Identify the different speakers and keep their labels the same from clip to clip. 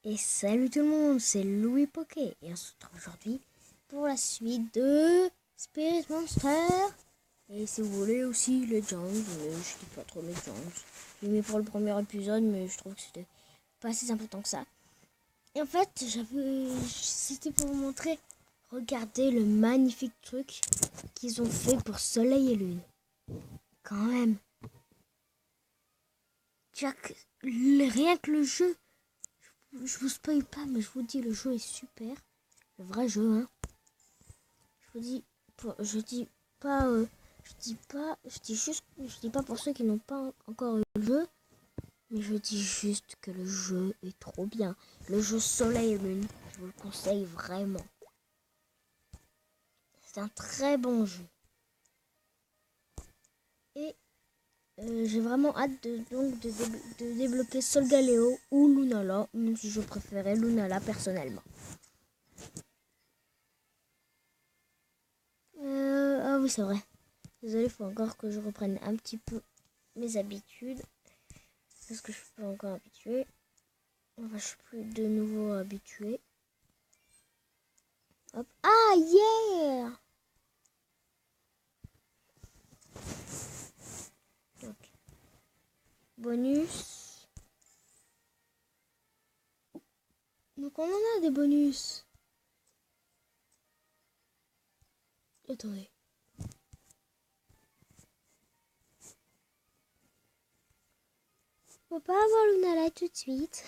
Speaker 1: Et salut tout le monde, c'est Louis Poké et on se retrouve aujourd'hui pour la suite de Spirit Monster. Et si vous voulez aussi Legends, mais je dis pas trop Legends. Je l'ai mis pour le premier épisode, mais je trouve que c'était pas si important que ça. Et en fait, c'était pour vous montrer, regardez le magnifique truc qu'ils ont fait pour Soleil et Lune. Quand même. Rien que le jeu. Je vous spoil pas, mais je vous dis, le jeu est super. Le vrai jeu, hein. Je dis pas pour ceux qui n'ont pas encore eu le jeu, mais je dis juste que le jeu est trop bien. Le jeu Soleil et Lune, je vous le conseille vraiment. C'est un très bon jeu. Et j'ai vraiment hâte de débloquer Solgaleo ou Lunala, même si je préférais Lunala personnellement. Ah oui, c'est vrai. Désolé, il faut encore que je reprenne un petit peu mes habitudes. Parce que je suis pas encore habituée. Enfin, je suis plus de nouveau habituée. Hop. Ah, yeah! Donc, bonus. Donc, on en a des bonus. Attendez. On peut pas avoir Lunala tout de suite.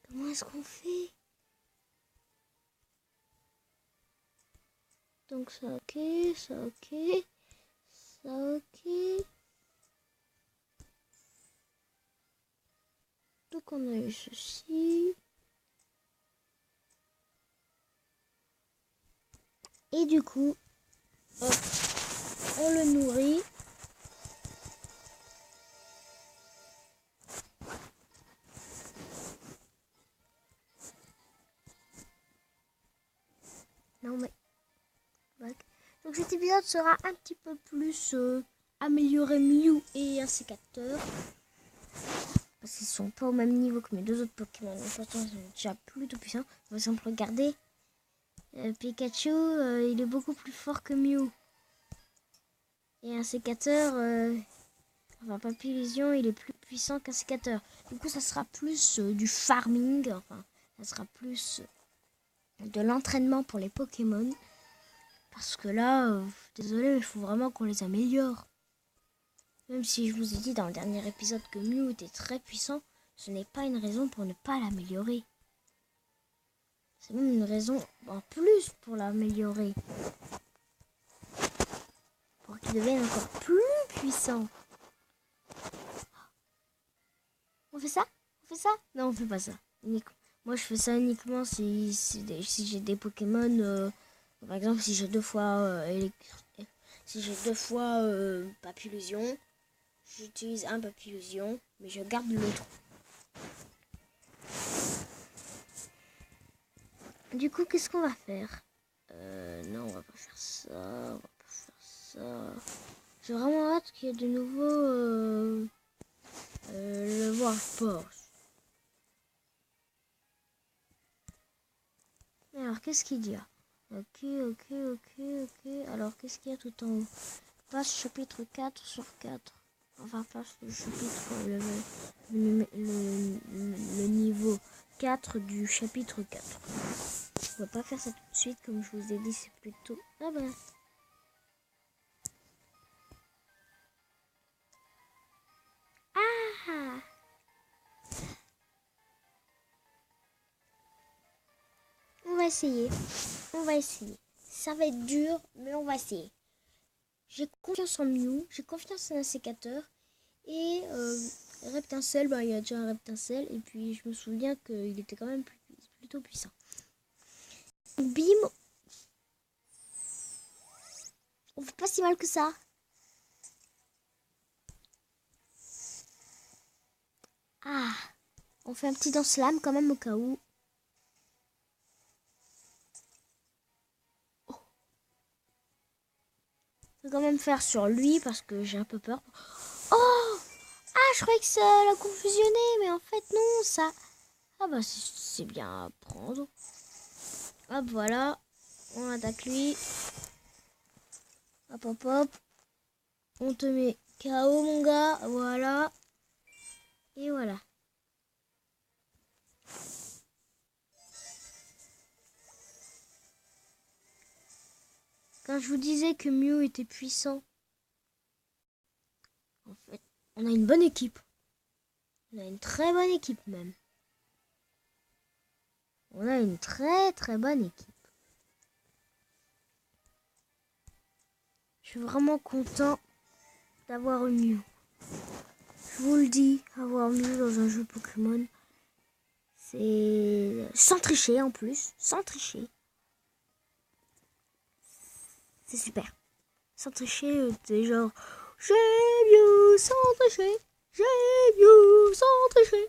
Speaker 1: Comment est-ce qu'on fait? Donc, ça ok, ça ok, ça ok. Donc, on a eu ceci. Et du coup, hop, on le nourrit. Non mais... Donc cet épisode sera un petit peu plus amélioré Mew et un sécateur. Parce qu'ils sont pas au même niveau que mes deux autres Pokémon. Pourtant, ils sont déjà plutôt puissants. Par exemple, regardez. Pikachu, il est beaucoup plus fort que Mew. Et un sécateur, enfin Papillusion, il est plus puissant qu'un sécateur. Du coup, ça sera plus du farming. Enfin, ça sera plus de l'entraînement pour les Pokémon. Parce que là, désolé, mais il faut vraiment qu'on les améliore. Même si je vous ai dit dans le dernier épisode que Mew était très puissant, ce n'est pas une raison pour ne pas l'améliorer. C'est même une raison en plus pour l'améliorer. Pour qu'il devienne encore plus puissant. On fait ça? On fait ça? Non, on fait pas ça. Moi, je fais ça uniquement si j'ai des Pokémon. Par exemple, si j'ai deux fois Papillusion, j'utilise un Papillusion, mais je garde l'autre. Du coup, qu'est-ce qu'on va faire? Non, on va pas faire ça. On va pas faire ça. J'ai vraiment hâte qu'il y ait de nouveau le Warforce. Alors, qu'est-ce qu'il y a? Ok. Alors, qu'est-ce qu'il y a tout en haut? Passe chapitre 4 sur 4. Enfin, passe le chapitre, le niveau 4 du chapitre 4. On va pas faire ça tout de suite, comme je vous ai dit, c'est plutôt... Ah bah... Ah! On va essayer. Ça va être dur, mais on va essayer. J'ai confiance en Mew, j'ai confiance en un sécateur. Et Reptincelle, il y a déjà un Reptincelle. Et puis je me souviens qu'il était quand même plutôt puissant. Bim! On fait pas si mal que ça. Ah! On fait un petit dans slam quand même au cas où. Je vais quand même faire sur lui parce que j'ai un peu peur. Oh! Ah, je croyais que ça l'a confusionné, mais en fait non, ça... Ah bah c'est bien à prendre. Hop, voilà. On attaque lui. Hop, hop, hop. On te met KO, mon gars. Voilà. Et voilà. Quand je vous disais que Mew était puissant, en fait, on a une bonne équipe. On a une très bonne équipe même. On a une très très bonne équipe. Je suis vraiment content d'avoir eu Mew. Je vous le dis, avoir Mew dans un jeu Pokémon, c'est sans tricher en plus, sans tricher. C'est super. Sans tricher, c'est genre j'ai Mew sans tricher, j'ai Mew sans tricher.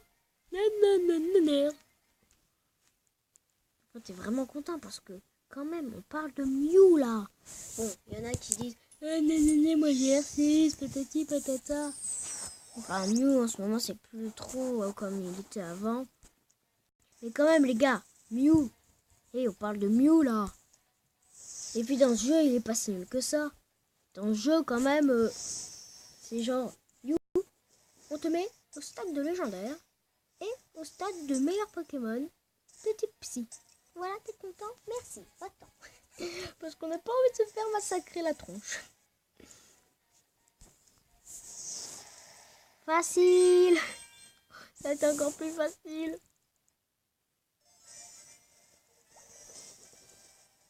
Speaker 1: T'es vraiment content parce que quand même on parle de Mew là. Bon, il y en a qui disent moi j'ai R6, patati patata. Enfin Mew en ce moment c'est plus trop comme il était avant. Mais quand même les gars, Mew. Hey, on parle de Mew là. Et puis dans ce jeu il est pas si nul que ça. Dans le jeu quand même, c'est genre Mew, on te met au stade de légendaire et au stade de meilleur Pokémon de type psy. Voilà, t'es content? Merci, attends. Parce qu'on n'a pas envie de se faire massacrer la tronche. Facile. Ça va être encore plus facile.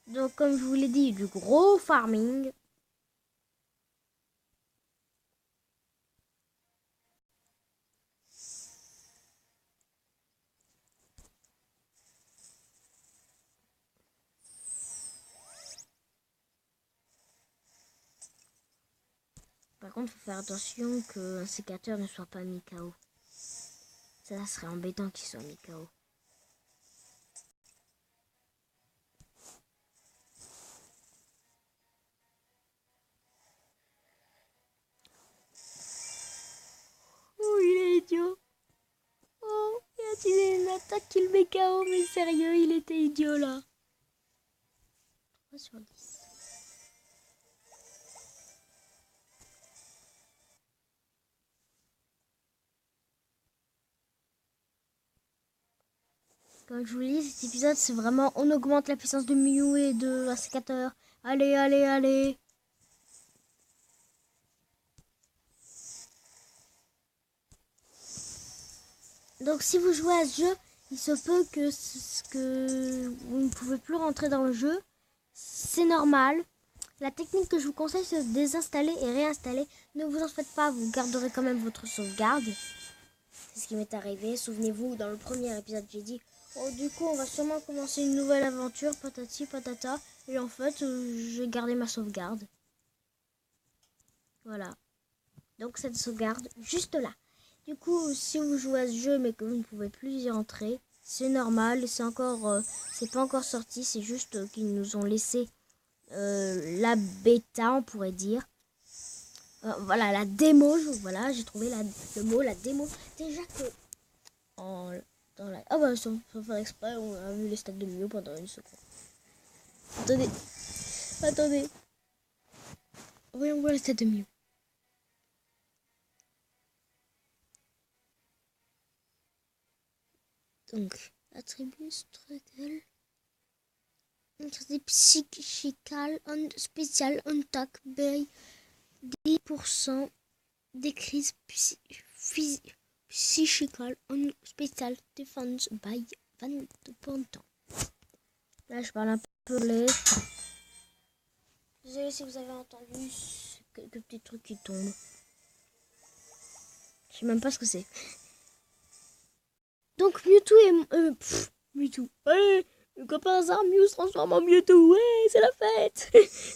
Speaker 1: Donc comme je vous l'ai dit, du gros farming. Par contre, il faut faire attention qu'un sécateur ne soit pas mis KO. Ça serait embêtant qu'il soit mis KO. Oh, il est idiot. Oh, il a tiré une attaque qui le met KO, mais sérieux, il était idiot là. 3 sur 10. Comme je vous le dis, cet épisode, c'est vraiment... On augmente la puissance de Mew et de la sécateur. Allez, allez, allez. Donc, si vous jouez à ce jeu, il se peut que vous ne pouvez plus rentrer dans le jeu. C'est normal. La technique que je vous conseille, c'est de désinstaller et réinstaller. Ne vous en faites pas, vous garderez quand même votre sauvegarde. C'est ce qui m'est arrivé. Souvenez-vous, dans le premier épisode, j'ai dit... Oh, du coup, on va sûrement commencer une nouvelle aventure, patati patata. Et en fait, j'ai gardé ma sauvegarde. Voilà. Donc, cette sauvegarde, juste là. Du coup, si vous jouez à ce jeu, mais que vous ne pouvez plus y rentrer, c'est normal. C'est encore, c'est pas encore sorti. C'est juste qu'ils nous ont laissé la bêta, on pourrait dire. Voilà, la démo. Voilà, j'ai trouvé le mot, la démo. Déjà que... Dans la... Ah bah sans faire exprès, on a vu les stats de Mew pendant une seconde. Attendez. Attendez. Voyons voir les stats de Mew. Donc, attribut structurel. Psychical, spécial, attack, bay, 10% décrease psychical, spécial, defense, by 20%. Là, je parle un peu anglais. Désolé si vous avez entendu quelques petits trucs qui tombent. Je sais même pas ce que c'est. Donc Mewtwo est... Mewtwo. Allez, comme par hasard, Mew se transforme en Mewtwo. Ouais, c'est la fête.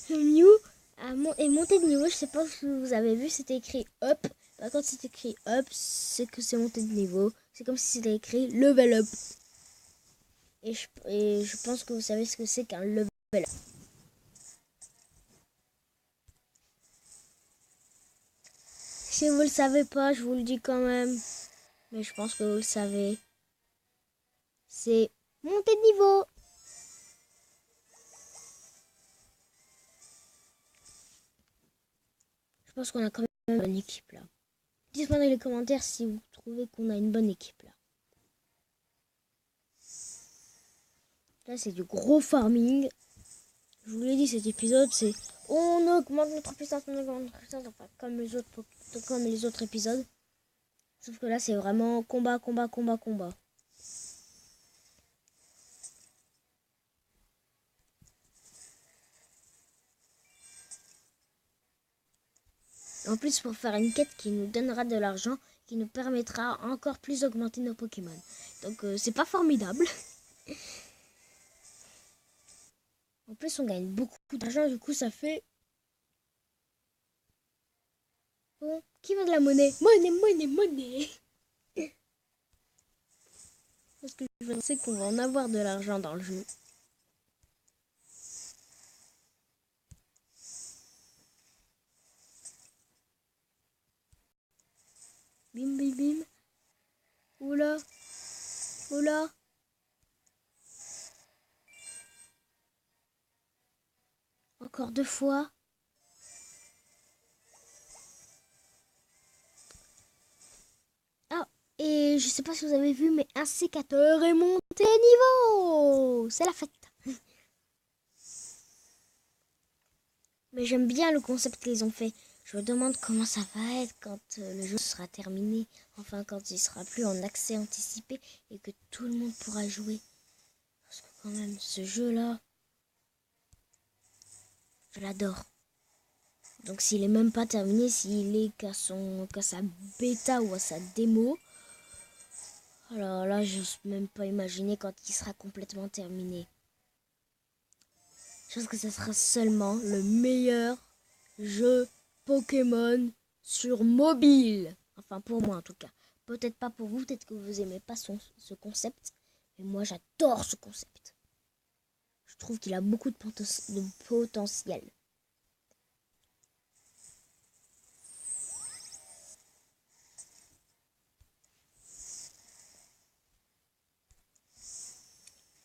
Speaker 1: Mew est monté de niveau. Je sais pas si vous avez vu, c'était écrit up. Par contre, c'est écrit up, c'est que c'est monté de niveau. C'est comme si c'était écrit level up. Et je pense que vous savez ce que c'est qu'un level up. Si vous le savez pas, je vous le dis quand même. Mais je pense que vous le savez. C'est monter de niveau. Je pense qu'on a quand même une bonne équipe là. Dites-moi dans les commentaires si vous trouvez qu'on a une bonne équipe là. Là, c'est du gros farming. Je vous l'ai dit, cet épisode, c'est on augmente notre puissance, enfin, comme les autres épisodes. Sauf que là, c'est vraiment combat. En plus, pour faire une quête qui nous donnera de l'argent, qui nous permettra encore plus d'augmenter nos Pokémon. Donc, c'est pas formidable. En plus, on gagne beaucoup d'argent, du coup, ça fait... Bon, qui veut de la monnaie? Monnaie. Parce que je sais qu'on va en avoir de l'argent dans le jeu. Bim. Oula. Encore 2 fois. Ah, et je sais pas si vous avez vu, mais un sécateur est monté niveau. C'est la fête. Mais j'aime bien le concept qu'ils ont fait. Je me demande comment ça va être quand le jeu sera terminé. Enfin, quand il sera plus en accès anticipé et que tout le monde pourra jouer. Parce que quand même, ce jeu-là, je l'adore. Donc s'il est même pas terminé, s'il est qu'à sa bêta ou à sa démo, alors là, j'ose même pas imaginer quand il sera complètement terminé. Je pense que ce sera seulement le meilleur jeu Pokémon sur mobile. Enfin, pour moi en tout cas. Peut-être pas pour vous, peut-être que vous aimez pas ce concept. Mais moi, j'adore ce concept. Je trouve qu'il a beaucoup de potentiel.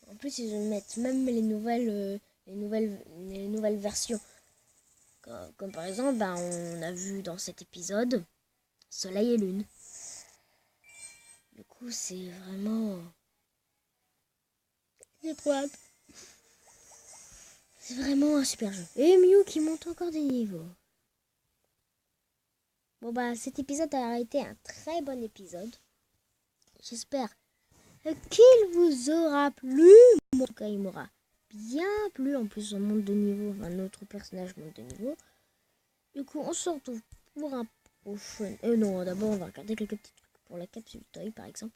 Speaker 1: En plus, ils mettent même les nouvelles versions. Comme par exemple, on a vu dans cet épisode Soleil et Lune. Du coup, c'est vraiment... J'ai trop hâte. C'est vraiment un super jeu. Et Mew qui monte encore des niveaux. Bon cet épisode a été un très bon épisode. J'espère qu'il vous aura plu. En tout cas, il m'aura bien plu. En plus, on monte de niveau. Enfin, notre personnage monte de niveau. Du coup, on se retrouve pour un prochain... non, d'abord, on va regarder quelques petits trucs. Pour la capsule Toy, par exemple.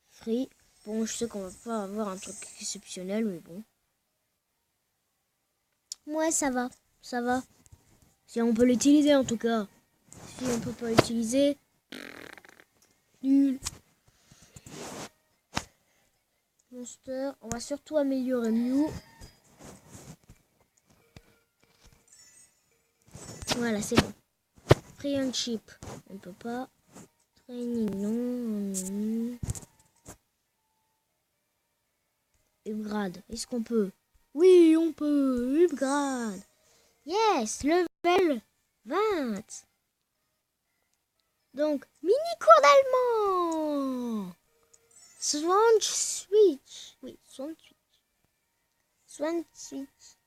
Speaker 1: Free. Bon, je sais qu'on va pas avoir un truc exceptionnel, mais bon. Ouais, ça va. Si on peut l'utiliser, en tout cas. Si on peut pas l'utiliser... Nul. Monster. On va surtout améliorer Mew. Voilà, c'est bon. Friendship. On peut pas. Training, non. Upgrade. Est-ce qu'on peut? Oui, on peut. Upgrade. Yes, level 20. Donc, mini cours d'allemand. Swan Switch. Oui, Swan Switch. Swan Switch.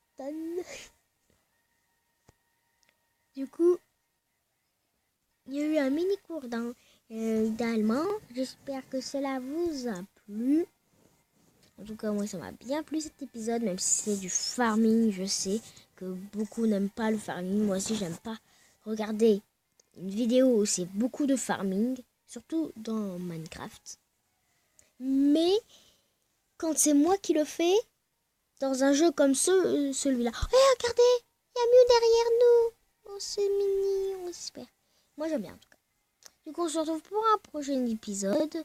Speaker 1: Du coup, il y a eu un mini cours d'allemand. J'espère que cela vous a plu. En tout cas, moi, ça m'a bien plu cet épisode, même si c'est du farming. Je sais que beaucoup n'aiment pas le farming. Moi aussi, j'aime pas regarder une vidéo où c'est beaucoup de farming, surtout dans Minecraft. Mais quand c'est moi qui le fais, dans un jeu comme celui-là. Regardez, il y a Mew derrière nous. Oh, c'est mignon, j'espère. Moi, j'aime bien en tout cas. Du coup, on se retrouve pour un prochain épisode.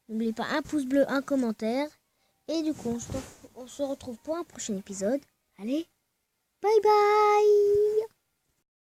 Speaker 1: N'oubliez pas un pouce bleu, un commentaire. Et du coup, on se retrouve pour un prochain épisode. Allez, bye bye!